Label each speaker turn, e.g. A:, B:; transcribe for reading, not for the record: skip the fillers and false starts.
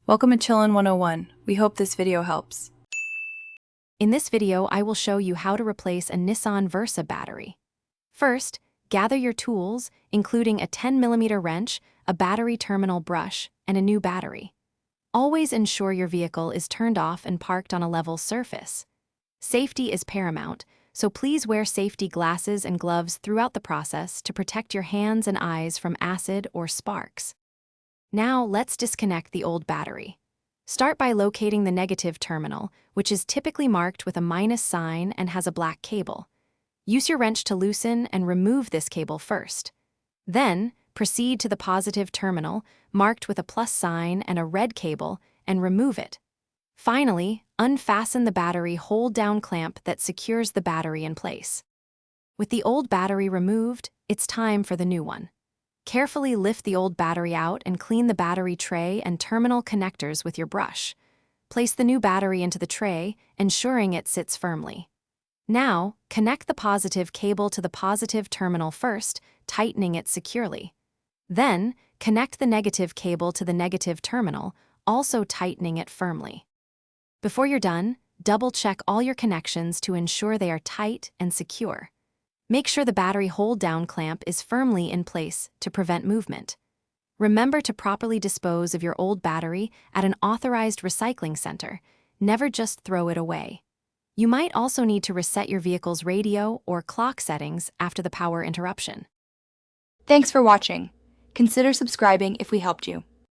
A: Welcome to Chillin' 101. We hope this video helps.
B: In this video, I will show you how to replace a Nissan Versa battery. First, gather your tools, including a 10mm wrench, a battery terminal brush, and a new battery. Always ensure your vehicle is turned off and parked on a level surface. Safety is paramount, so please wear safety glasses and gloves throughout the process to protect your hands and eyes from acid or sparks. Now, let's disconnect the old battery. Start by locating the negative terminal, which is typically marked with a minus sign and has a black cable. Use your wrench to loosen and remove this cable first. Then, proceed to the positive terminal, marked with a plus sign and a red cable, and remove it. Finally, unfasten the battery hold-down clamp that secures the battery in place. With the old battery removed, it's time for the new one. Carefully lift the old battery out and clean the battery tray and terminal connectors with your brush. Place the new battery into the tray, ensuring it sits firmly. Now, connect the positive cable to the positive terminal first, tightening it securely. Then, connect the negative cable to the negative terminal, also tightening it firmly. Before you're done, double-check all your connections to ensure they are tight and secure. Make sure the battery hold-down clamp is firmly in place to prevent movement. Remember to properly dispose of your old battery at an authorized recycling center. Never just throw it away. You might also need to reset your vehicle's radio or clock settings after the power interruption.
C: Thanks for watching. Consider subscribing if we helped you.